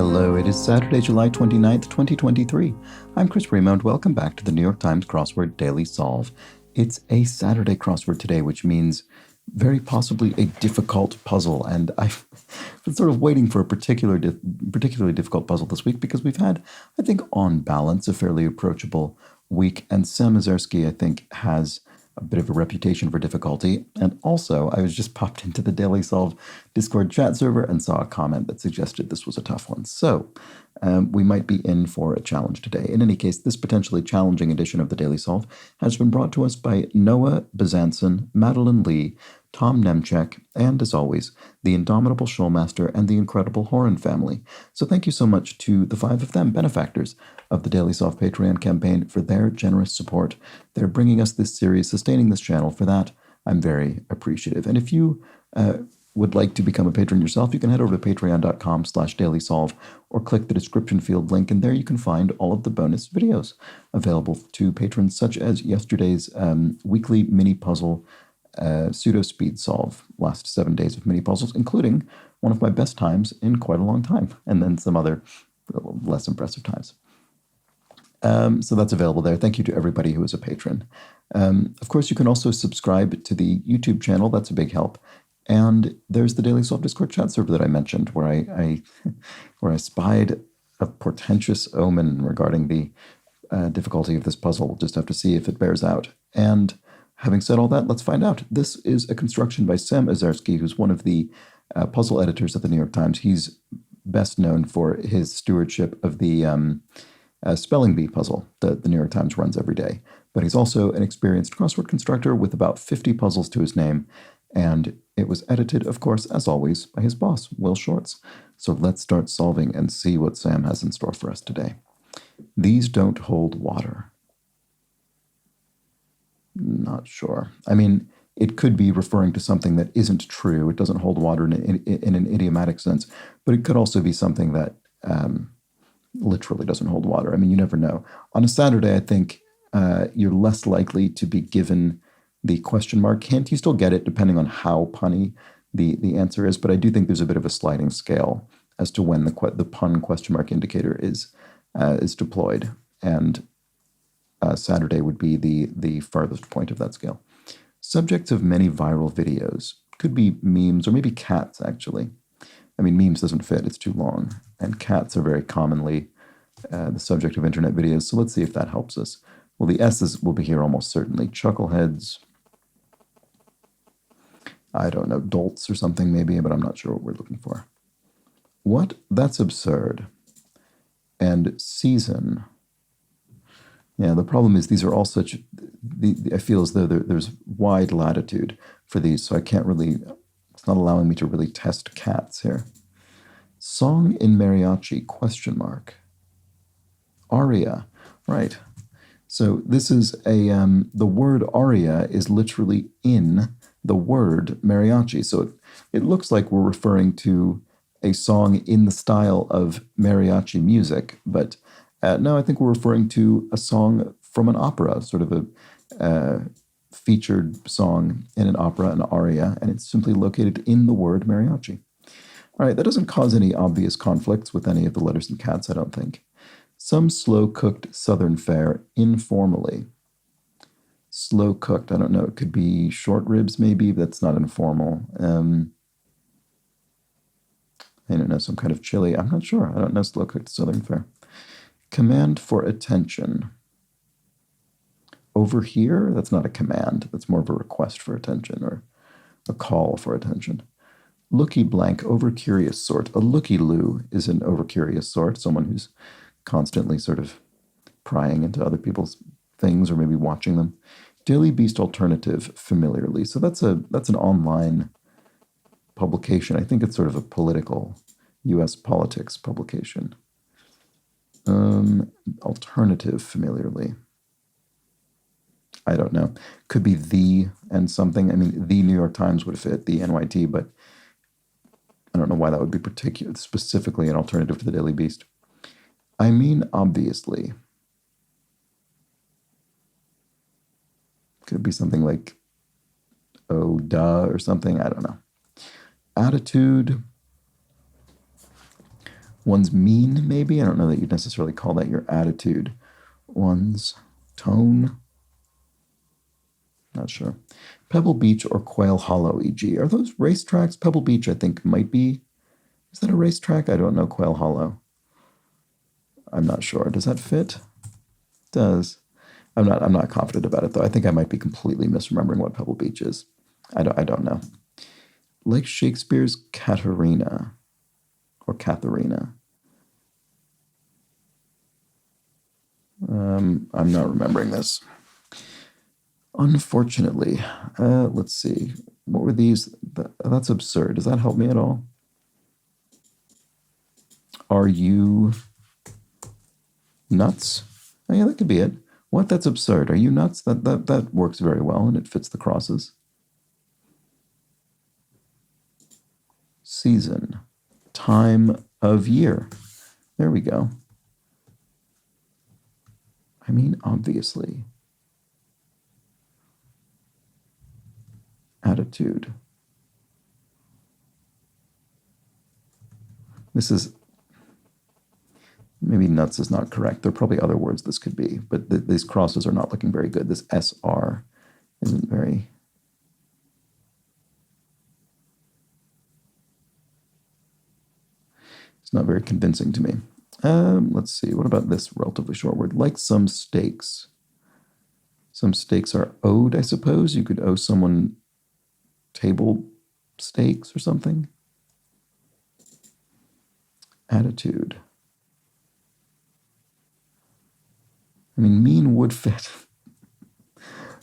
Hello, it is Saturday, July 29th, 2023. I'm Chris Primo, and welcome back to the New York Times Crossword Daily Solve. It's a Saturday crossword today, which means very possibly a difficult puzzle, and I've been sort of waiting for a particularly difficult puzzle this week because we've had, I think, on balance, a fairly approachable week, and Sam Ezersky, I think, has a bit of a reputation for difficulty. And also, I was just popped into the Daily Solve Discord chat server and saw a comment that suggested this was a tough one. So we might be in for a challenge today. In any case, this potentially challenging edition of the Daily Solve has been brought to us by Noah Bezanson, Madeline Lee, Tom Nemchek, and as always, the indomitable Showmaster and the incredible Horan family. So thank you so much to the 5 of them, benefactors of the Daily Solve Patreon campaign, for their generous support. They're bringing us this series, sustaining this channel. For that, I'm very appreciative. And if you would like to become a patron yourself, you can head over to patreon.com/dailysolve or click the description field link, and there you can find all of the bonus videos available to patrons, such as yesterday's weekly mini puzzle pseudo speed solve, last 7 days of mini puzzles, including one of my best times in quite a long time, and then some other less impressive times. So that's available there. Thank you to everybody who is a patron. Of course, you can also subscribe to the YouTube channel. That's a big help. And there's the Daily Solve Discord chat server that I mentioned, where I where I spied a portentous omen regarding the difficulty of this puzzle. We'll just have to see if it bears out. And having said all that, let's find out. This is a construction by Sam Ezersky, who's one of the puzzle editors at the New York Times. He's best known for his stewardship of the spelling bee puzzle that the New York Times runs every day. But he's also an experienced crossword constructor with about 50 puzzles to his name. And it was edited, of course, as always, by his boss, Will Shorts. So let's start solving and see what Sam has in store for us today. These don't hold water. Not sure. I mean, it could be referring to something that isn't true. It doesn't hold water in an idiomatic sense, but it could also be something that literally doesn't hold water. I mean, you never know. On a Saturday, I think you're less likely to be given the question mark hint. You still get it depending on how punny the answer is, but I do think there's a bit of a sliding scale as to when the pun question mark indicator is deployed, and Saturday would be the farthest point of that scale. Subjects of many viral videos. Could be memes or maybe cats, actually. I mean, memes doesn't fit, it's too long, and cats are very commonly the subject of internet videos, so let's see if that helps us. Well, the S's will be here almost certainly. Chuckleheads. I don't know, dolts or something maybe, but I'm not sure what we're looking for. What? That's absurd. And season. Yeah, the problem is these are all such, I feel as though there's wide latitude for these, so I can't really, it's not allowing me to really test cats here. Song in mariachi, question mark. Aria, right. So this is the word aria is literally in the word mariachi. So it looks like we're referring to a song in the style of mariachi music, but no, I think we're referring to a song from an opera, sort of a featured song in an opera, an aria, and it's simply located in the word mariachi. All right, that doesn't cause any obvious conflicts with any of the letters in cats, I don't think. Some slow-cooked southern fare informally. Slow-cooked, I don't know, it could be short ribs maybe, but that's not informal. I don't know, some kind of chili, I'm not sure. I don't know slow-cooked southern fare. Command for attention. Over here, that's not a command. That's more of a request for attention or a call for attention. Looky blank, over-curious sort. A looky-loo is an over-curious sort, someone who's constantly sort of prying into other people's things or maybe watching them. Daily Beast Alternative, familiarly. So that's an online publication. I think it's sort of a political U.S. politics publication. Alternative, familiarly. I don't know. Could be the and something. I mean, the New York Times would fit, the NYT, but I don't know why that would be specifically an alternative to the Daily Beast. I mean, obviously. Could be something like, oh, duh, or something. I don't know. Attitude. One's mean, maybe? I don't know that you'd necessarily call that your attitude. One's tone? Not sure. Pebble Beach or Quail Hollow, e.g. Are those racetracks? Pebble Beach, I think, might be. Is that a racetrack? I don't know. Quail Hollow. I'm not sure. Does that fit? It does. I'm not confident about it, though. I think I might be completely misremembering what Pebble Beach is. I don't know. Like Shakespeare's Katharina or Katharina. I'm not remembering this. Unfortunately, let's see. What were these? That's absurd. Does that help me at all? Are you nuts? Oh, yeah, that could be it. What? That's absurd. Are you nuts? That works very well, and it fits the crosses. Season. Time of year. There we go. I mean, obviously. Attitude. This is, maybe nuts is not correct. There are probably other words this could be, but these crosses are not looking very good. This SR isn't very... It's not very convincing to me. Let's see. What about this relatively short word? Like some stakes. Some stakes are owed, I suppose. You could owe someone table stakes or something. Attitude. I mean, mean would fit.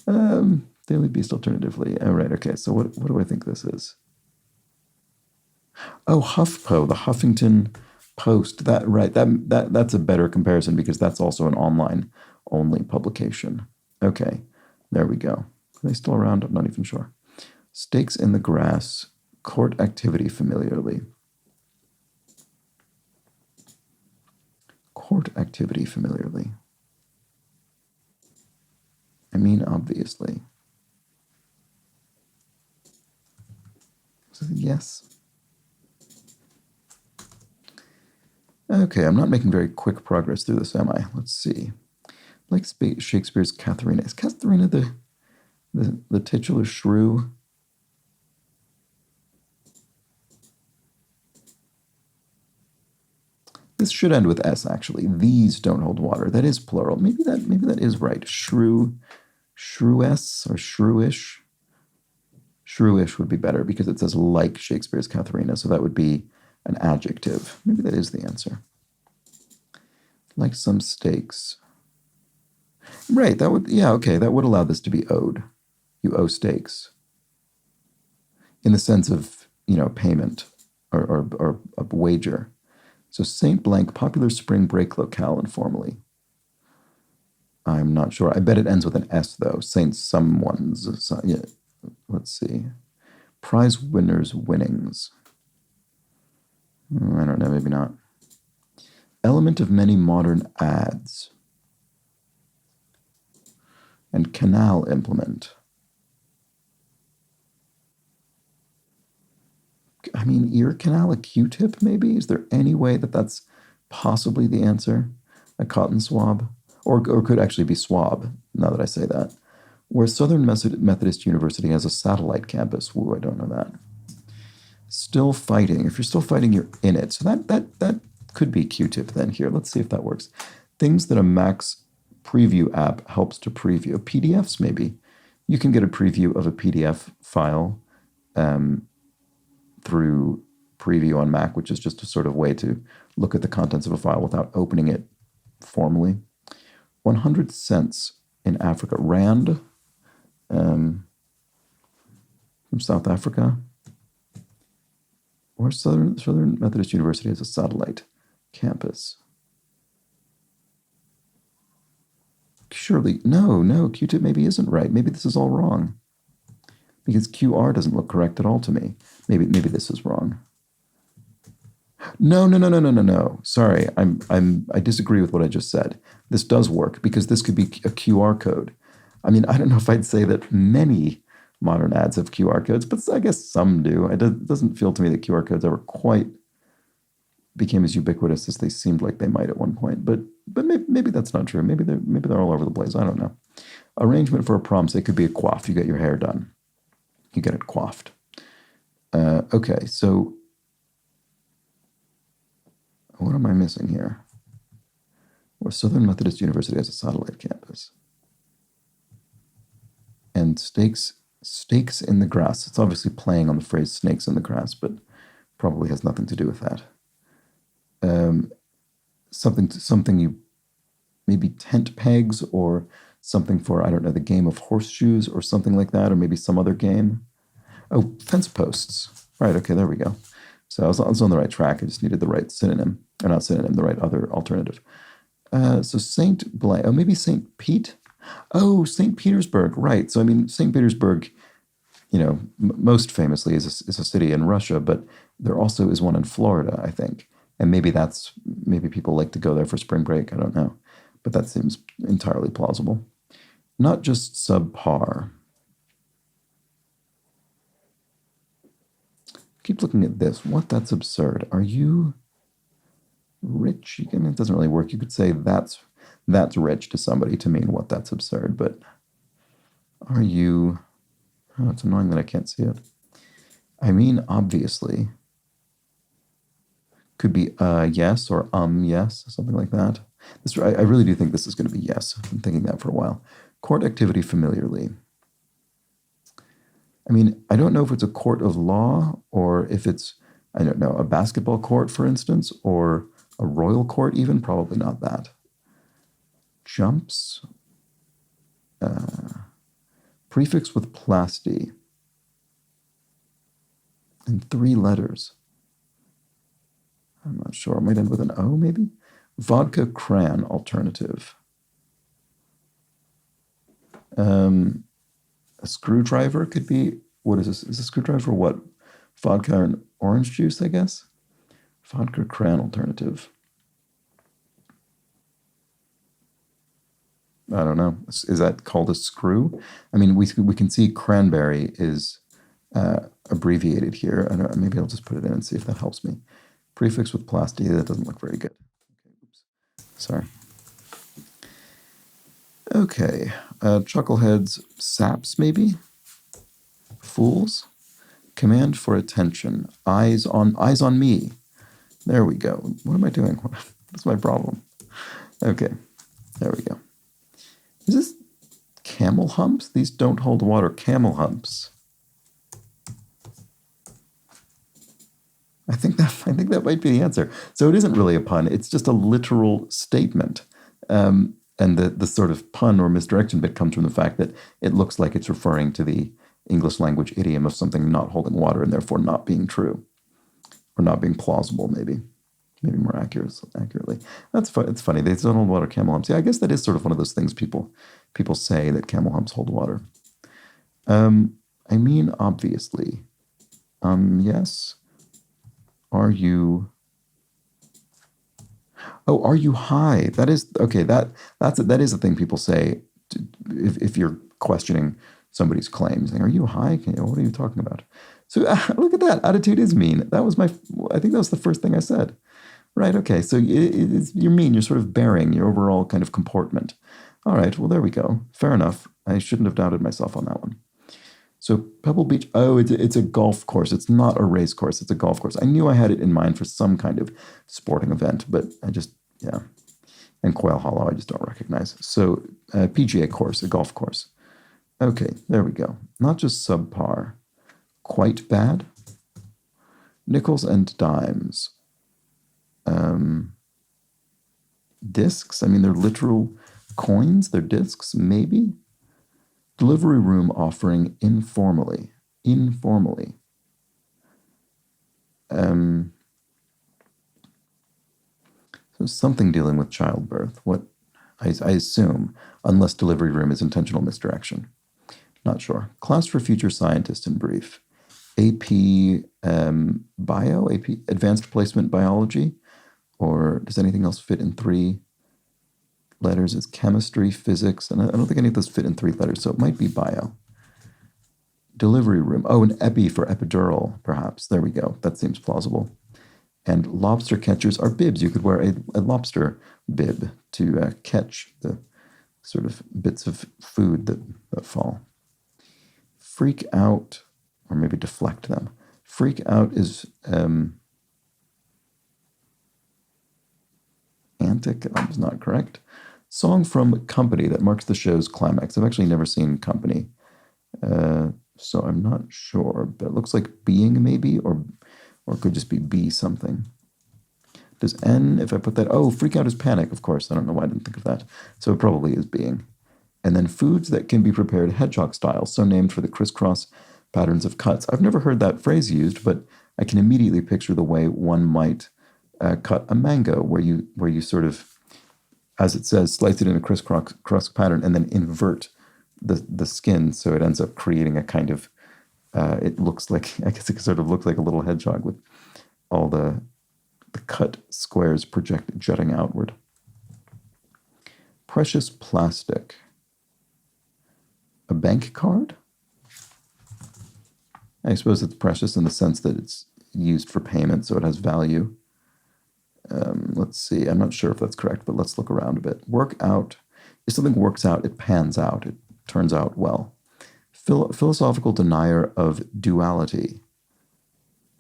Daily Beast alternatively. All right, okay. So what do I think this is? Oh, HuffPo, the Huffington Post. That's a better comparison because that's also an online only publication. Okay, there we go. Are they still around? I'm not even sure. Stakes in the grass, court activity familiarly. Court activity familiarly. I mean, obviously. Yes. Okay, I'm not making very quick progress through this, am I? Let's see. Like Shakespeare's Katharina. Is Katharina the titular shrew? This should end with S, actually. These don't hold water. That is plural. Maybe that is right. Shrew, shrewess, or shrewish. Shrewish would be better because it says like Shakespeare's Katharina, so that would be an adjective. Maybe that is the answer. Like some stakes. Right, that would, yeah, okay, that would allow this to be owed. You owe stakes. In the sense of, payment or a wager. So Saint Blank, popular spring break locale informally. I'm not sure. I bet it ends with an S, though. Saint someone's. So, yeah. Let's see. Prize winners' winnings. I don't know, maybe not. Element of many modern ads. And canal implement. I mean, ear canal, a Q-tip, maybe? Is there any way that that's possibly the answer? A cotton swab? Or could actually be swab, now that I say that. Where Southern Methodist University has a satellite campus. Ooh, I don't know that. Still fighting. If you're still fighting, you're in it. So that could be Q-tip then here. Let's see if that works. Things that a Mac's preview app helps to preview. PDFs, maybe. You can get a preview of a PDF file through Preview on Mac, which is just a sort of way to look at the contents of a file without opening it formally. 100 cents in Africa. Rand from South Africa. Or Southern Methodist University has a satellite campus. Surely, no, Q-tip maybe isn't right. Maybe this is all wrong. Because QR doesn't look correct at all to me. Maybe this is wrong. No. Sorry, I disagree with what I just said. This does work because this could be a QR code. I mean, I don't know if I'd say that many modern ads have QR codes, but I guess some do. It doesn't feel to me that QR codes ever quite became as ubiquitous as they seemed like they might at one point. But maybe that's not true. Maybe they're all over the place. I don't know. Arrangement for a prom, say, could be a coif. You get your hair done. You get it coiffed. Okay, so what am I missing here? Well, Southern Methodist University has a satellite campus. And stakes in the grass. It's obviously playing on the phrase snakes in the grass, but probably has nothing to do with that. Something you maybe tent pegs or something for, I don't know, the game of horseshoes or something like that, or maybe some other game. Oh, fence posts. Right, okay, there we go. So I was on the right track. I just needed the right synonym, or not synonym, the right other alternative. So St. Blank, oh, maybe St. Pete? Oh, St. Petersburg, right. So, I mean, St. Petersburg, most famously is a city in Russia, but there also is one in Florida, I think. And maybe people like to go there for spring break. I don't know. But that seems entirely plausible. Not just subpar. Keep looking at this. What? That's absurd. Are you rich? I mean, it doesn't really work. You could say that's rich to somebody to mean what? That's absurd. But are you? Oh, it's annoying that I can't see it. I mean, obviously. Could be yes or yes, something like that. I really do think this is going to be yes. I've been thinking that for a while. Court activity familiarly. I mean, I don't know if it's a court of law or if it's, I don't know, a basketball court, for instance, or a royal court even. Probably not that. Jumps. Prefix with plasty. In 3 letters. I'm not sure. It might end with an O, maybe? Vodka cran alternative. A screwdriver could be, what is this? Is a screwdriver what? Vodka and orange juice, I guess? Vodka cran alternative. I don't know. Is that called a screw? I mean, we can see cranberry is abbreviated here. Maybe I'll just put it in and see if that helps me. Prefix with plasty, that doesn't look very good. Okay, oops. Sorry. Okay, chuckleheads, saps maybe? Fools? Command for attention. Eyes on me. There we go. What am I doing? What's my problem? Okay, there we go. Is this camel humps? These don't hold water. Camel humps. I think that might be the answer. So it isn't really a pun. It's just a literal statement. And the sort of pun or misdirection bit comes from the fact that it looks like it's referring to the English language idiom of something not holding water and therefore not being true. Or not being plausible, maybe more accurately. It's funny. They don't hold water, camel humps. Yeah, I guess that is sort of one of those things people say, that camel humps hold water. I mean, obviously. Yes. Are you high? That is okay. That is a thing people say if you're questioning somebody's claims. Saying, "Are you high? What are you talking about?" So look at that. Attitude is mean. I think that was the first thing I said. Right. Okay. So you're mean. You're sort of bearing your overall kind of comportment. All right. Well, there we go. Fair enough. I shouldn't have doubted myself on that one. So Pebble Beach, it's a golf course. It's not a race course. It's a golf course. I knew I had it in mind for some kind of sporting event, but yeah. And Quail Hollow, I just don't recognize. So PGA course, a golf course. Okay, there we go. Not just subpar, quite bad. Nickels and dimes. Discs, I mean, they're literal coins. They're discs, maybe. Delivery room offering informally. So something dealing with childbirth. What I assume, unless delivery room is intentional misdirection. Not sure. Class for future scientists in brief. AP Bio, AP Advanced Placement Biology, or does anything else fit in 3 letters? It's chemistry, physics, and I don't think any of those fit in 3 letters, so it might be bio. Delivery room. Oh, an epi for epidural, perhaps. There we go. That seems plausible. And lobster catchers are bibs. You could wear a lobster bib to catch the sort of bits of food that fall. Freak out, or maybe deflect them. Freak out is antic. That was not correct. Song from Company that marks the show's climax. I've actually never seen Company, so I'm not sure, but it looks like Being maybe, or it could just be something. Does N, if I put that, oh, freak out is panic, of course. I don't know why I didn't think of that. So it probably is Being. And then foods that can be prepared hedgehog style, so named for the crisscross patterns of cuts. I've never heard that phrase used, but I can immediately picture the way one might cut a mango, where you sort of, as it says, slice it in a crisscross pattern and then invert the skin, so it ends up creating a kind of, it looks like, I guess it sort of looks like a little hedgehog with all the cut squares jutting outward. Precious plastic. A bank card? I suppose it's precious in the sense that it's used for payment, so it has value. Let's see. I'm not sure if that's correct, but let's look around a bit. Work out. If something works out, it pans out. It turns out well. Philosophical denier of duality.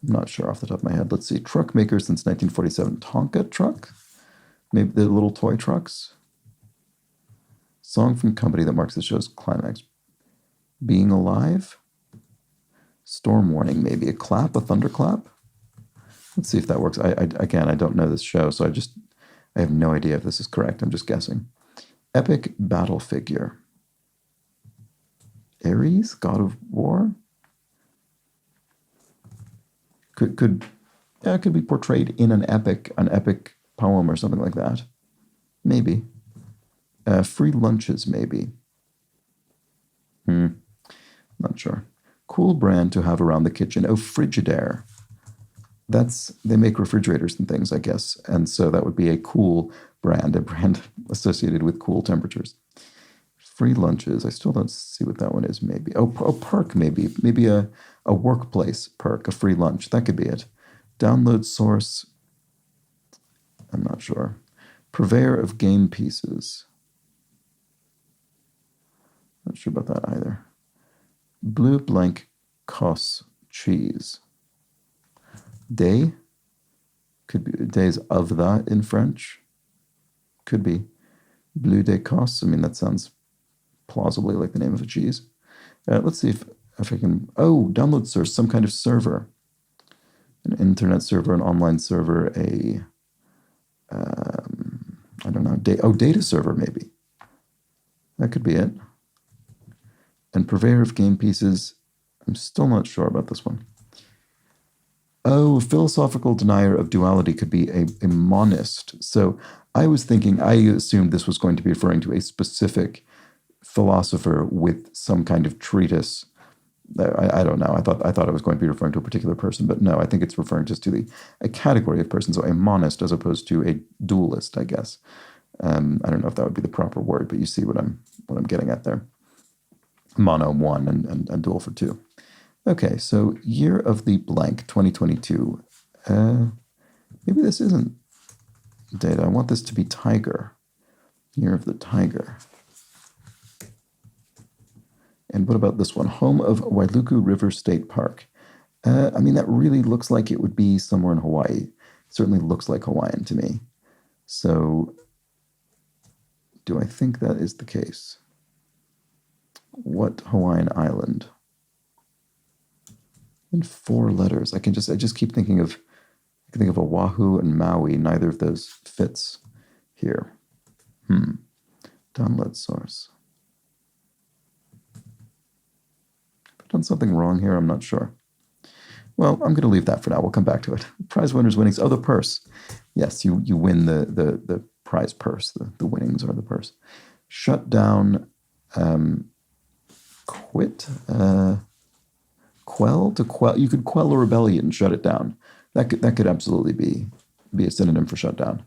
I'm not sure off the top of my head. Let's see. Truck maker since 1947. Tonka truck? Maybe the little toy trucks? Song from Company that marks the show's climax. Being alive? Storm warning, maybe. A clap, a thunderclap? Let's see if that works. Again, I don't know this show, so I have no idea if this is correct. I'm just guessing. Epic battle figure. Ares, god of war? Could be portrayed in an epic poem or something like that. Maybe. Free lunches, maybe. Not sure. Cool brand to have around the kitchen. Oh, Frigidaire. They make refrigerators and things, I guess. And so that would be a cool brand, a brand associated with cool temperatures. Free lunches. I still don't see what that one is, maybe. Oh, perk, maybe. Maybe a workplace perk, a free lunch. That could be it. Download source. I'm not sure. Purveyor of game pieces. Not sure about that either. Bleu blanc cos cheese. Day? Could be. Days of the in French. Could be. Bleu de cos. I mean, that sounds plausibly like the name of a cheese. Let's see if I can. Oh, download source, some kind of server. An internet server, an online server, I don't know. Data server, maybe. That could be it. And purveyor of game pieces. I'm still not sure about this one. Oh, philosophical denier of duality could be a monist. So I assumed this was going to be referring to a specific philosopher with some kind of treatise. I don't know. I thought it was going to be referring to a particular person, but no, I think it's referring just to a category of person. So a monist as opposed to a dualist, I guess. I don't know if that would be the proper word, but you see what I'm getting at there. Mono 1 and dual for 2. Okay, so year of the blank, 2022. Maybe this isn't data. I want this to be tiger. Year of the tiger. And what about this one? Home of Wailuku River State Park. I mean, that really looks like it would be somewhere in Hawaii. It certainly looks like Hawaiian to me. So do I think that is the case? What Hawaiian island? In 4 letters. I just keep thinking of Oahu and Maui. Neither of those fits here. Download source. Have I done something wrong here? I'm not sure. Well, I'm going to leave that for now. We'll come back to it. Prize winners' winnings. Oh, the purse. Yes, you win the prize purse. The winnings are the purse. Shut down. Quit. Quell, to quell. You could quell a rebellion, shut it down. That could absolutely be a synonym for shut down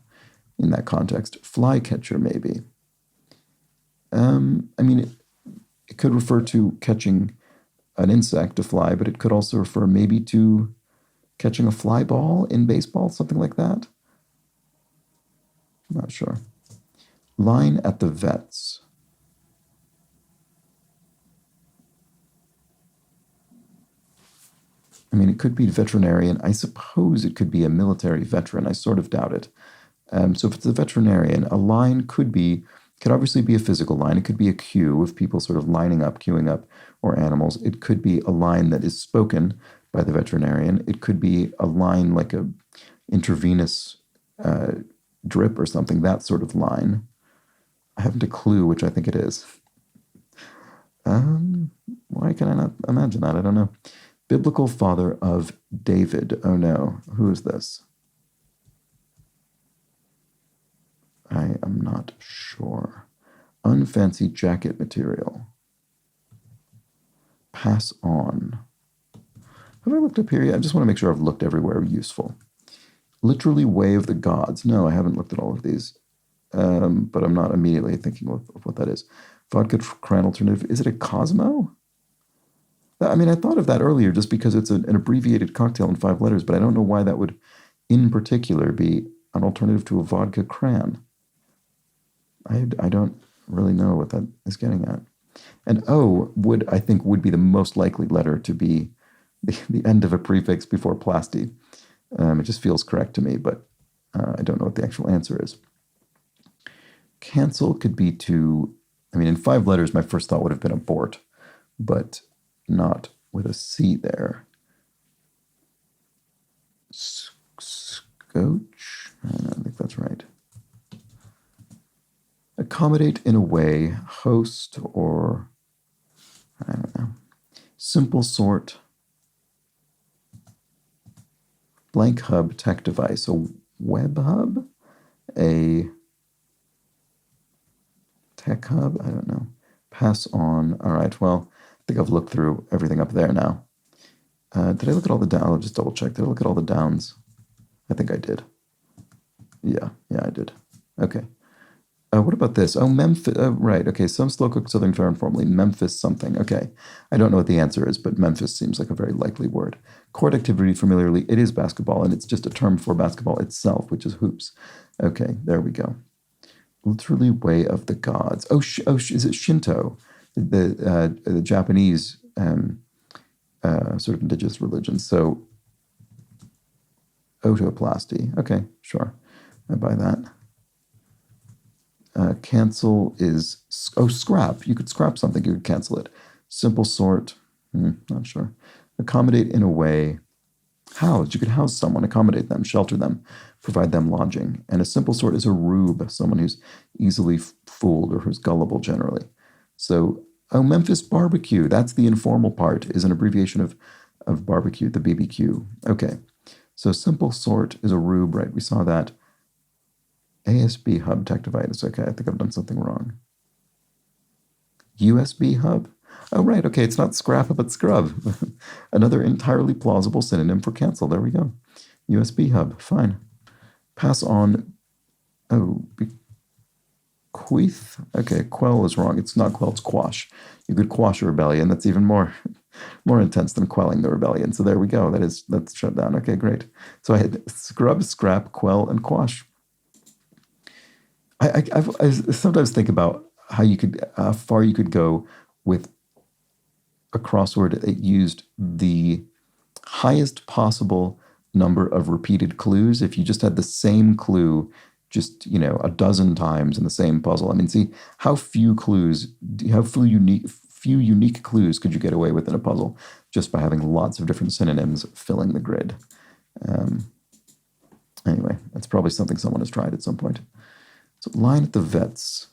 in that context. Flycatcher, maybe. I mean, it could refer to catching an insect, a fly, but it could also refer maybe to Catching a fly ball in baseball, something like that? I'm not sure. Line at the vets. I mean, it could be veterinarian. I suppose it could be a military veteran. I sort of doubt it. So if it's a veterinarian, a line could obviously be a physical line. It could be a queue of people sort of lining up, queuing up, or animals. It could be a line that is spoken by the veterinarian. It could be a line like a intravenous drip or something, that sort of line. I haven't a clue which I think it is. Why can I not imagine that? I don't know. Biblical father of David. Oh no, who is this? I am not sure. Unfancy jacket material. Pass on. Have I looked up here yet? I just want to make sure I've looked everywhere useful. Literally way of the gods. No, I haven't looked at all of these. But I'm not immediately thinking of what that is. Vodka cran alternative. Is it a Cosmo? I mean, I thought of that earlier just because it's an abbreviated cocktail in 5 letters, but I don't know why that would, in particular, be an alternative to a vodka cran. I don't really know what that is getting at. And O I think would be the most likely letter to be the end of a prefix before plasti. It just feels correct to me, but I don't know what the actual answer is. Cancel could be in 5 letters, my first thought would have been abort, but not with a C there. Scotch? I don't think that's right. Accommodate in a way, host, or I don't know. Simple sort. Blank hub tech device. A web hub? A tech hub? I don't know. Pass on. All right, well, I think I've looked through everything up there now. Did I look at all the downs? I'll just double check. Did I look at all the downs? I think I did. Yeah, I did. Okay. What about this? Oh, Memphis. Right. Okay. Some slow-cooked Southern fare informally. Memphis something. Okay. I don't know what the answer is, but Memphis seems like a very likely word. Court activity familiarly. It is basketball, and it's just a term for basketball itself, which is hoops. Okay. There we go. Literally way of the gods. Is it Shinto? The Japanese sort of indigenous religion. So, otoplasty. Okay. Sure. I buy that. Cancel is, scrap. You could scrap something, you could cancel it. Simple sort, not sure. Accommodate in a way, house. You could house someone, accommodate them, shelter them, provide them lodging. And a simple sort is a rube, someone who's easily fooled or who's gullible generally. So, Memphis barbecue, that's the informal part, is an abbreviation of barbecue, the BBQ. Okay, so simple sort is a rube, right? We saw that. ASB hub tech device. Okay, I think I've done something wrong. USB hub? Oh, right. Okay, it's not scrap, but scrub. Another entirely plausible synonym for cancel. There we go. USB hub. Fine. Pass on. Oh, bequeath? Okay, quell is wrong. It's not quell, it's quash. You could quash a rebellion. That's even more intense than quelling the rebellion. So there we go. That's shut down. Okay, great. So I had scrub, scrap, quell, and quash. I sometimes think about how far you could go with a crossword that used the highest possible number of repeated clues. If you just had the same clue, just a dozen times in the same puzzle. I mean, see how few unique clues could you get away with in a puzzle just by having lots of different synonyms filling the grid. Anyway, that's probably something someone has tried at some point. So line at the vets.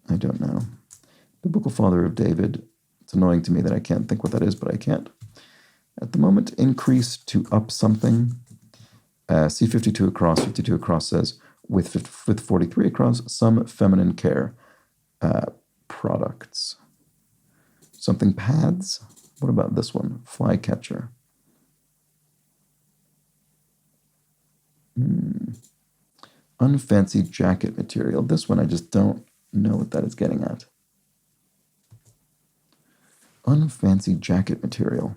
I don't know. Biblical father of David. It's annoying to me that I can't think what that is, but I can't. At the moment, increase to up something. C52 across, 52 across says, with 43 across, some feminine care products. Something pads. What about this one? Flycatcher. Unfancy jacket material. This one I just don't know what that is getting at. Unfancy jacket material.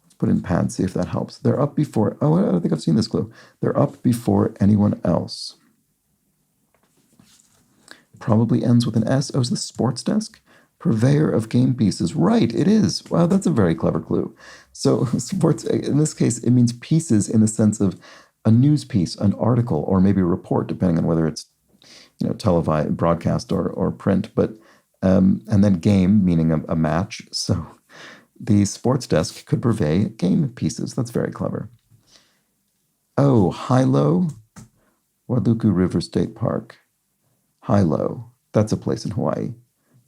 Let's put in pad, see if that helps. They're up before, oh, I don't think I've seen this clue. They're up before anyone else. Probably ends with an S. Oh, is this sports desk? Purveyor of game pieces. Right, it is. Wow, that's a very clever clue. So sports, in this case, it means pieces in the sense of a news piece, an article, or maybe a report, depending on whether it's televised, broadcast, or print. But and then game, meaning a match. So the sports desk could purvey game pieces. That's very clever. Oh, Hilo, Wailuku River State Park. Hilo. That's a place in Hawaii.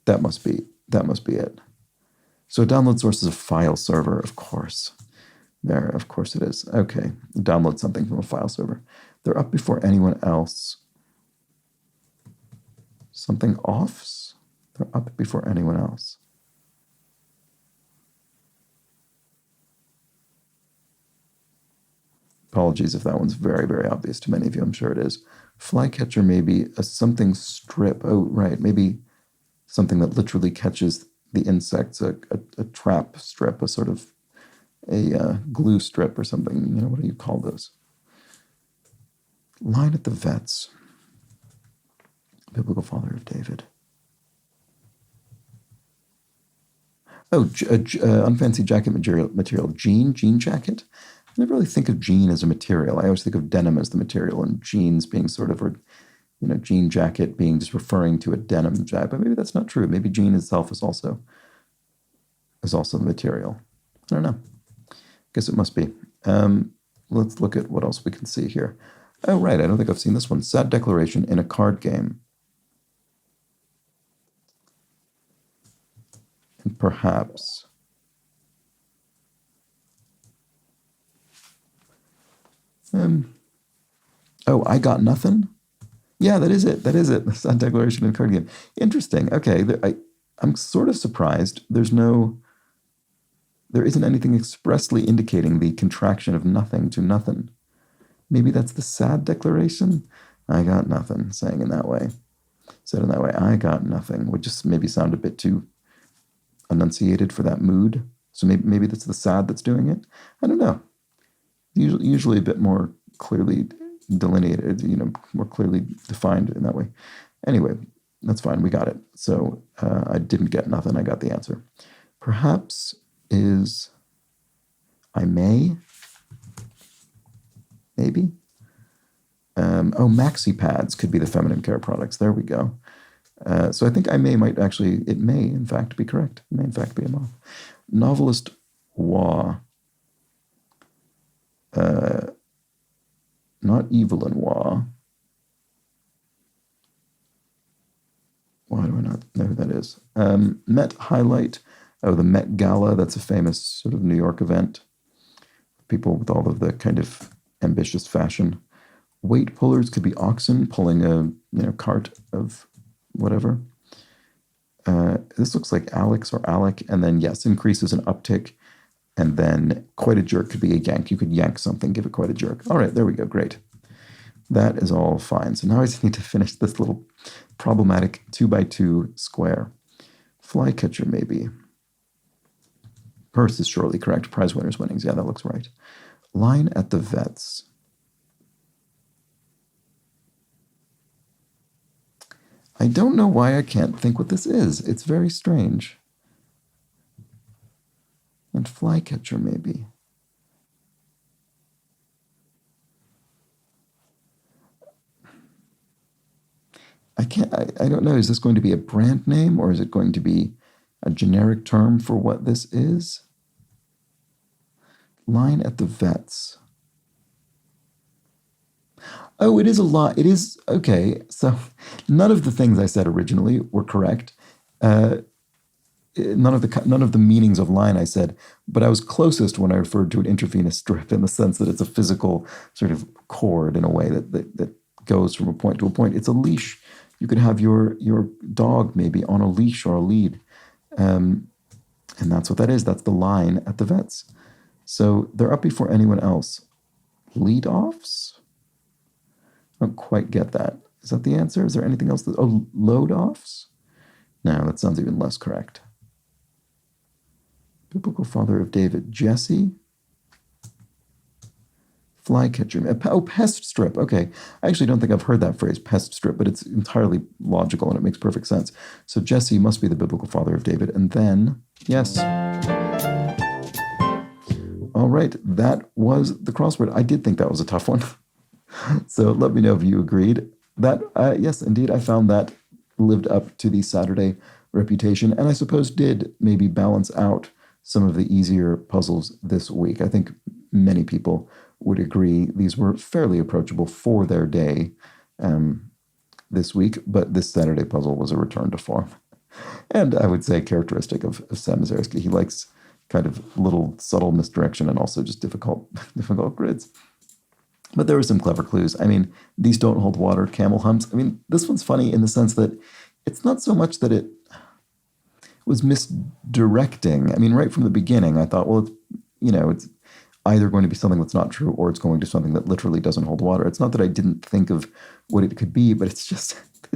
That must be it. So a download source is a file server, of course. There, of course it is. Okay, download something from a file server. They're up before anyone else. Something offs? They're up before anyone else. Apologies if that one's very, very obvious to many of you. I'm sure it is. Flycatcher maybe a something strip. Oh, right. Maybe something that literally catches the insects, a trap strip, a sort of a glue strip or something. What do you call those? Line at the vets. Biblical father of David. Oh, unfancy jacket material. Jean jacket. I never really think of jean as a material. I always think of denim as the material, and jeans being sort of, jean jacket being just referring to a denim jacket. But maybe that's not true. Maybe jean itself is also the material. I don't know. Guess it must be. Let's look at what else we can see here. Oh, right. I don't think I've seen this one. Sad declaration in a card game. And perhaps. Oh, I got nothing? Yeah, that is it. The sad declaration in a card game. Interesting. Okay, I'm sort of surprised. There isn't anything expressly indicating the contraction of nothing to nothing. Maybe that's the sad declaration? I got nothing, saying in that way. Said in that way, I got nothing, would just maybe sound a bit too enunciated for that mood. So maybe that's the sad that's doing it. I don't know. Usually a bit more clearly delineated, more clearly defined in that way. Anyway, that's fine. We got it. So I didn't get nothing. I got the answer. Perhaps is I may, maybe. Maxi pads could be the feminine care products. There we go. So I think it may in fact be correct. It may in fact be a moth. Novelist Waugh. Not Evelyn Waugh. Why do I not know who that is? Met highlight. Oh, the Met Gala. That's a famous sort of New York event. People with all of the kind of ambitious fashion. Weight pullers could be oxen pulling a cart of whatever. This looks like Alex or Alec, and then yes, increases an uptick, and then quite a jerk could be a yank. You could yank something, give it quite a jerk. All right, there we go. Great. That is all fine. So now I just need to finish this little problematic 2x2 square. Flycatcher, maybe. Purse is surely correct. Prize winners winnings. Yeah, that looks right. Line at the vets. I don't know why I can't think what this is. It's very strange. And flycatcher, maybe. I don't know. Is this going to be a brand name, or is it going to be a generic term for what this is? Line at the vets. Oh, it is a lot. It is, okay. So none of the things I said originally were correct. None of the meanings of line I said, but I was closest when I referred to an intravenous strip in the sense that it's a physical sort of cord in a way that goes from a point to a point. It's a leash. You could have your dog maybe on a leash or a lead. And that's what that is. That's the line at the vets. So they're up before anyone else. Lead-offs? I don't quite get that. Is that the answer? Is there anything else? Load-offs? No, that sounds even less correct. Biblical father of David. Jesse? Flycatcher. Oh, pest strip. Okay. I actually don't think I've heard that phrase, pest strip, but it's entirely logical and it makes perfect sense. So Jesse must be the biblical father of David. And then, yes. All right. That was the crossword. I did think that was a tough one. So let me know if you agreed. That, yes, indeed, I found that lived up to the Saturday reputation, and I suppose did maybe balance out some of the easier puzzles this week. I think many people would agree these were fairly approachable for their day this week, but this Saturday puzzle was a return to form. And I would say characteristic of Sam Ezersky. He likes kind of little subtle misdirection and also just difficult grids. But there were some clever clues. I mean, these don't hold water, camel humps. I mean, this one's funny in the sense that it's not so much that it was misdirecting. I mean, right from the beginning, I thought, well, it's either going to be something that's not true or it's going to something that literally doesn't hold water. It's not that I didn't think of what it could be, but it's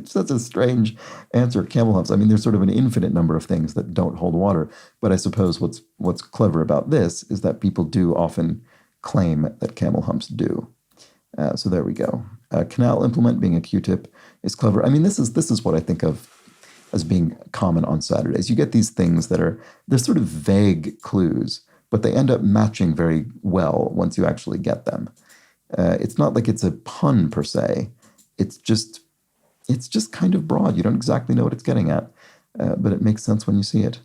such a strange answer. Camel humps. I mean, there's sort of an infinite number of things that don't hold water. But I suppose what's clever about this is that people do often claim that camel humps do. So there we go. Canal implement being a Q-tip is clever. I mean, this is what I think of as being common on Saturdays. You get these things they're sort of vague clues, but they end up matching very well once you actually get them. It's not like it's a pun per se. It's just kind of broad. You don't exactly know what it's getting at, but it makes sense when you see it.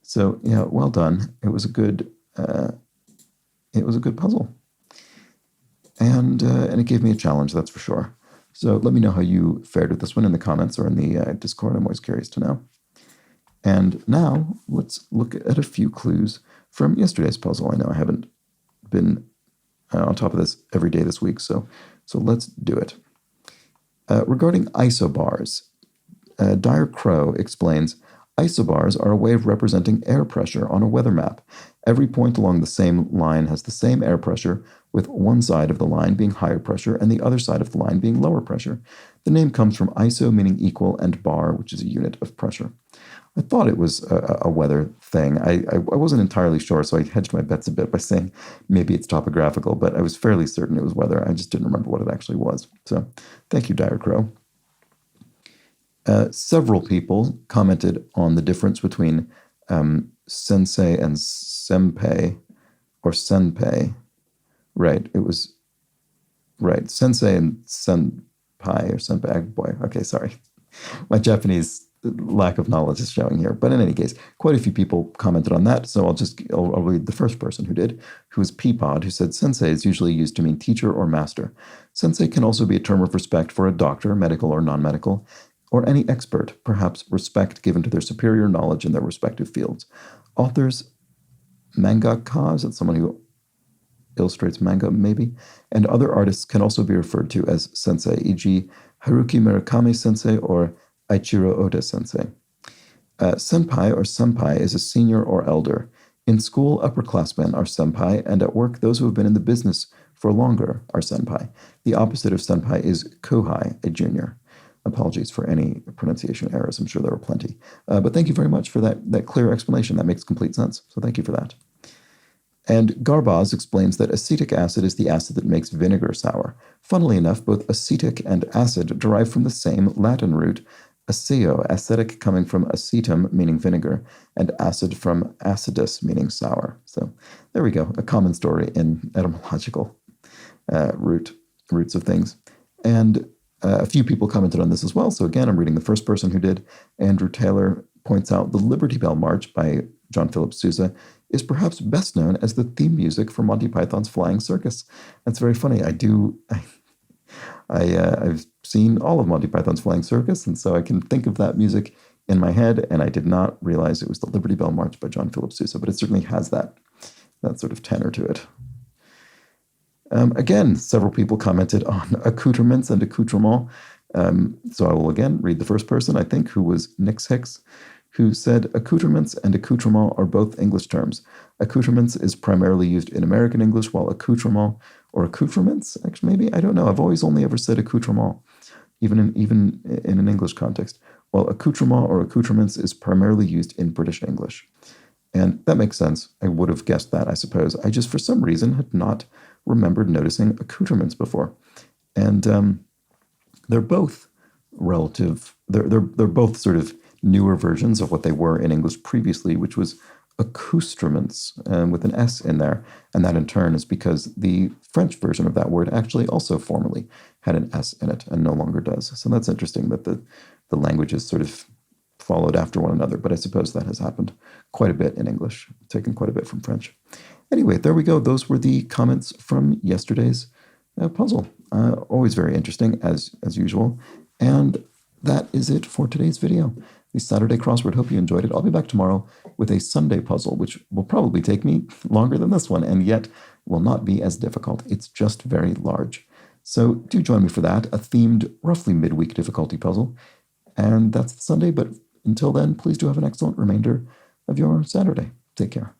So yeah, well done. It was a good puzzle. And it gave me a challenge, that's for sure. So let me know how you fared with this one in the comments or in the Discord. I'm always curious to know. And now let's look at a few clues from yesterday's puzzle. I know I haven't been on top of this every day this week, so let's do it. Regarding isobars, Dire Crow explains, isobars are a way of representing air pressure on a weather map. Every point along the same line has the same air pressure, with one side of the line being higher pressure and the other side of the line being lower pressure. The name comes from iso, meaning equal, and bar, which is a unit of pressure. I thought it was a weather thing. I wasn't entirely sure, so I hedged my bets a bit by saying maybe it's topographical, but I was fairly certain it was weather. I just didn't remember what it actually was. So thank you, Dire Crow. Several people commented on the difference between sensei and senpai, or senpai. Right, it was, right, sensei and senpai, or senpai, boy, okay, sorry. My Japanese lack of knowledge is showing here. But in any case, quite a few people commented on that, so I'll read the first person who did, who was Peapod, who said, sensei is usually used to mean teacher or master. Sensei can also be a term of respect for a doctor, medical or non-medical, or any expert, perhaps respect given to their superior knowledge in their respective fields. Authors, mangaka, is that someone who illustrates manga, maybe, and other artists can also be referred to as sensei, e.g. Haruki Murakami sensei or Aichiro Oda sensei. Senpai or senpai is a senior or elder. In school, upperclassmen are senpai, and at work, those who have been in the business for longer are senpai. The opposite of senpai is kohai, a junior. Apologies for any pronunciation errors. I'm sure there were plenty. But thank you very much for that clear explanation. That makes complete sense. So thank you for that. And Garbaz explains that acetic acid is the acid that makes vinegar sour. Funnily enough, both acetic and acid derive from the same Latin root, aceo, acetic coming from acetum, meaning vinegar, and acid from acidus, meaning sour. So there we go, a common story in etymological roots of things. And a few people commented on this as well. So again, I'm reading the first person who did. Andrew Taylor points out the Liberty Bell March by John Philip Sousa is perhaps best known as the theme music for Monty Python's Flying Circus. That's very funny. I've seen all of Monty Python's Flying Circus, and so I can think of that music in my head, and I did not realize it was the Liberty Bell March by John Philip Sousa, but it certainly has that sort of tenor to it. Again, several people commented on accoutrements and accoutrement. So I will again read the first person, I think, who was Nix Hicks, who said accoutrements and accoutrement are both English terms. Accoutrements is primarily used in American English, while accoutrement or accoutrements, actually maybe, I don't know. I've always only ever said accoutrement, even in an English context, while accoutrement or accoutrements is primarily used in British English. And that makes sense. I would have guessed that, I suppose. I just, for some reason, had not remembered noticing accoutrements before. And they're both relative, they're both sort of newer versions of what they were in English previously, which was accoutrements with an S in there. And that in turn is because the French version of that word actually also formerly had an S in it and no longer does. So that's interesting that the languages sort of followed after one another, but I suppose that has happened quite a bit in English, taken quite a bit from French. Anyway, there we go. Those were the comments from yesterday's puzzle. Always very interesting, as usual. And that is it for today's video. The Saturday crossword. Hope you enjoyed it. I'll be back tomorrow with a Sunday puzzle, which will probably take me longer than this one, and yet will not be as difficult. It's just very large. So do join me for that, a themed, roughly midweek difficulty puzzle. And that's the Sunday, but until then, please do have an excellent remainder of your Saturday. Take care.